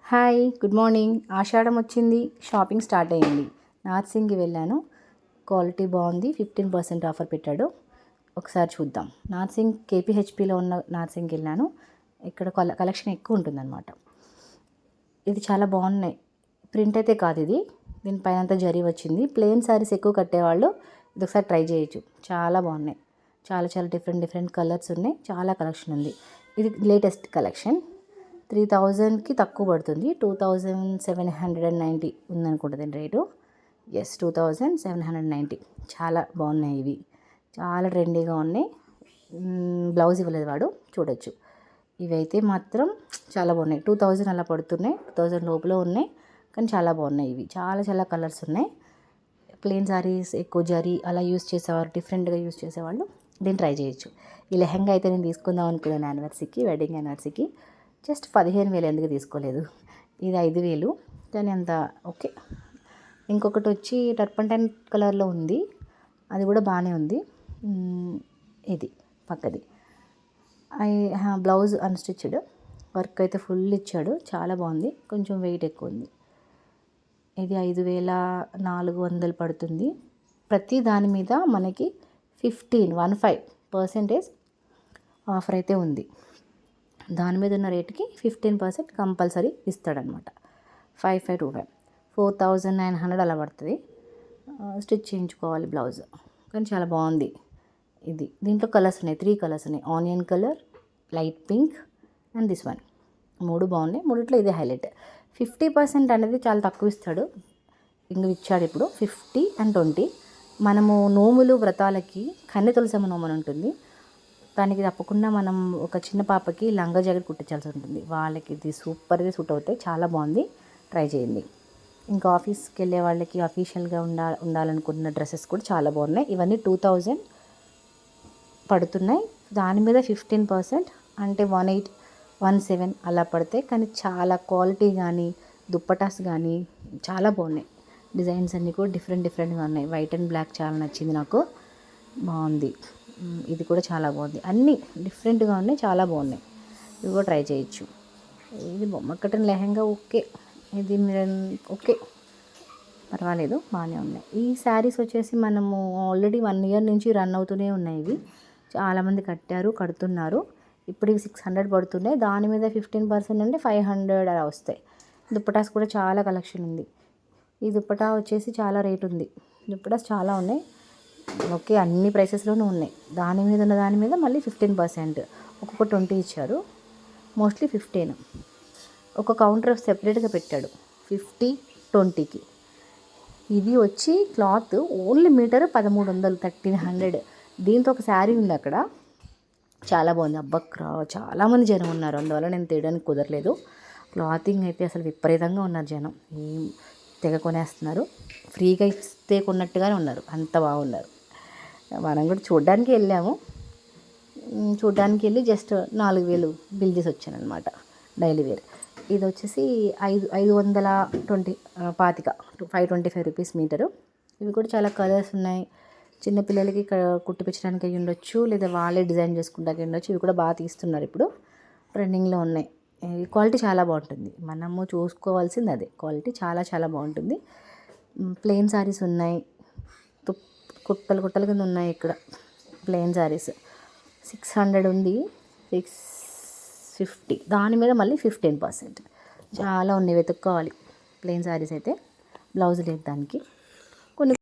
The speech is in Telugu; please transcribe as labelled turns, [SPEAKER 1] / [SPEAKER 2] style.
[SPEAKER 1] Hi, good morning. ఆషాఢం వచ్చింది, షాపింగ్ స్టార్ట్ అయ్యింది. నార్సింగ్కి వెళ్ళాను. క్వాలిటీ బాగుంది, 15% ఆఫర్ పెట్టాడు. ఒకసారి చూద్దాం. నార్సింగ్ కేపీహెచ్పిలో ఉన్న నార్సింగ్కి వెళ్ళాను. ఇక్కడ కలెక్షన్ ఎక్కువ ఉంటుందన్నమాట. ఇది చాలా బాగున్నాయి. ప్రింట్ అయితే కాదు ఇది, దీనిపైన అంతా జరీ వచ్చింది. ప్లెయిన్ శారీస్ ఎక్కువ కట్టేవాళ్ళు ఇది ఒకసారి ట్రై చేయొచ్చు. చాలా బాగున్నాయి. చాలా చాలా డిఫరెంట్ కలర్స్ ఉన్నాయి. చాలా కలెక్షన్ ఉంది. ఇది లేటెస్ట్ కలెక్షన్. 3000కి తక్కువ పడుతుంది. 2790 ఉందనుకుంటా దీని రేటు. ఎస్, 2790. చాలా బాగున్నాయి ఇవి. చాలా ట్రెండీగా ఉన్నాయి. బ్లౌజ్ ఇవ్వలేదు వాడు, చూడొచ్చు. ఇవైతే మాత్రం చాలా బాగున్నాయి. 2000 అలా పడుతున్నాయి, 2000 లోపల ఉన్నాయి. కానీ చాలా బాగున్నాయి ఇవి. చాలా చాలా కలర్స్ ఉన్నాయి. ప్లెయిన్ సారీస్ ఎక్కువ జరీ అలా యూస్ చేసేవారు, డిఫరెంట్గా యూస్ చేసేవాళ్ళు దీన్ని ట్రై చేయొచ్చు. ఈ లెహంగా అయితే నేను తీసుకుందాం అనుకున్నాను యానివర్సరీకి, వెడ్డింగ్ యానివర్సరీకి. జస్ట్ 15,000 ఎందుకు తీసుకోలేదు. ఇది 5,000 కానీ అంత ఓకే. ఇంకొకటి వచ్చి టర్పంటైన్ కలర్లో ఉంది, అది కూడా బాగానే ఉంది. ఇది పక్కది బ్లౌజ్ అన్స్టిచ్డ్, వర్క్ అయితే ఫుల్ ఇచ్చాడు. చాలా బాగుంది. కొంచెం వెయిట్ ఎక్కువ ఉంది. ఇది 5,400 పడుతుంది. ప్రతి దాని మీద మనకి 15% ఆఫర్ అయితే ఉంది. దాని మీద ఉన్న రేటుకి 15% కంపల్సరీ ఇస్తాడనమాట. 5525 4,900 అలా పడుతుంది. స్టిచ్ చేయించుకోవాలి బ్లౌజ్. కానీ చాలా బాగుంది ఇది. దీంట్లో కలర్స్ ఉన్నాయి, 3 కలర్స్ ఉన్నాయి. Onion colour, light pink and this one. 3 బాగున్నాయి. మూడిట్లో ఇదే హైలైట్. 50% అనేది చాలా తక్కువ ఇస్తాడు. ఇంక ఇచ్చాడు ఇప్పుడు 50 and 20. మనము నోములు వ్రతాలకి కన్నె తులసమ్మ నోమని ఉంటుంది, దానికి తప్పకుండా మనం ఒక చిన్న పాపకి లంగా జాకెట్ కుట్టించాల్సి ఉంటుంది. వాళ్ళకి ఇది సూపర్గా సూట్ అవుతాయి. చాలా బాగుంది, ట్రై చేయండి. ఇంకా ఆఫీస్కి వెళ్ళే వాళ్ళకి అఫీషియల్గా ఉండాలనుకున్న డ్రెస్సెస్ కూడా చాలా బాగున్నాయి. ఇవన్నీ 2000 పడుతున్నాయి. దాని మీద 15% అంటే 1817 అలా పడతాయి. కానీ చాలా క్వాలిటీ కానీ దుప్పటాస్ కానీ చాలా బాగున్నాయి. డిజైన్స్ అన్నీ కూడా డిఫరెంట్గా ఉన్నాయి. వైట్ అండ్ బ్లాక్ చాలా నచ్చింది నాకు, బాగుంది. ఇది కూడా చాలా బాగుంది. అన్నీ డిఫరెంట్గా ఉన్నాయి, చాలా బాగున్నాయి. ఇవి కూడా ట్రై చేయొచ్చు. ఇది బొమ్మ కట్టిన లెహంగా ఓకే, ఇది ఓకే, పర్వాలేదు, బాగానే ఉన్నాయి. ఈ శారీస్ వచ్చేసి మనము ఆల్రెడీ 1 year నుంచి రన్ అవుతూనే ఉన్నాయి. ఇవి చాలామంది కడుతున్నారు. ఇప్పుడు ఇవి 600 పడుతున్నాయి. దాని మీద 15% అంటే 500 అలా వస్తాయి. దుప్పటాస్ కూడా చాలా కలెక్షన్ ఉంది. ఈ దుప్పటా వచ్చేసి చాలా రేట్ ఉంది. దుప్పటాస్ చాలా ఉన్నాయి. ఓకే, అన్ని ప్రైసెస్లోనూ ఉన్నాయి. దాని మీద మళ్ళీ 15%, ఒక్కొక్క 20 ఇచ్చారు. మోస్ట్లీ 15. ఒక కౌంటర్ సెపరేట్గా పెట్టాడు 50, 20కి. ఇది వచ్చి క్లాత్ ఓన్లీ మీటర్ 1300, 1300. దీంతో ఒక శారీ ఉంది అక్కడ, చాలా బాగుంది. అబ్బక్రా, చాలామంది జనం ఉన్నారు, అందువల్ల నేను తీయడానికి కుదరలేదు. క్లాతింగ్ అయితే అసలు విపరీతంగా ఉన్నారు జనం. తెగ కొనేస్తున్నారు. ఫ్రీగా ఇస్తే కొన్నట్టుగానే ఉన్నారు, అంత బాగున్నారు. మనం కూడా చూడ్డానికి వెళ్ళాము. చూడ్డానికి వెళ్ళి జస్ట్ 4,000 బిల్ చేసి వచ్చాను అనమాట, డైలీ వేర్. ఇది వచ్చేసి 525 525 రూపీస్ మీటరు. ఇవి కూడా చాలా కలర్స్ ఉన్నాయి. చిన్నపిల్లలకి కుట్టిపించడానికి అయ్యి ఉండొచ్చు, లేదా వాళ్ళే డిజైన్ చేసుకుంటానికి ఉండొచ్చు. ఇవి కూడా బాగా తీస్తున్నారు, ఇప్పుడు ట్రెండింగ్లో ఉన్నాయి. క్వాలిటీ చాలా బాగుంటుంది. మనము చూసుకోవాల్సింది అదే, క్వాలిటీ చాలా చాలా బాగుంటుంది. ప్లెయిన్ శారీస్ ఉన్నాయి, కుట్టలు కింద ఉన్నాయి. ఇక్కడ ప్లెయిన్ శారీస్ 600 ఉంది, 650. దాని మీద మళ్ళీ 15%. చాలా ఉన్నాయి, వెతుక్కోవాలి. ప్లెయిన్ శారీస్ అయితే బ్లౌజ్ లేదు దానికి.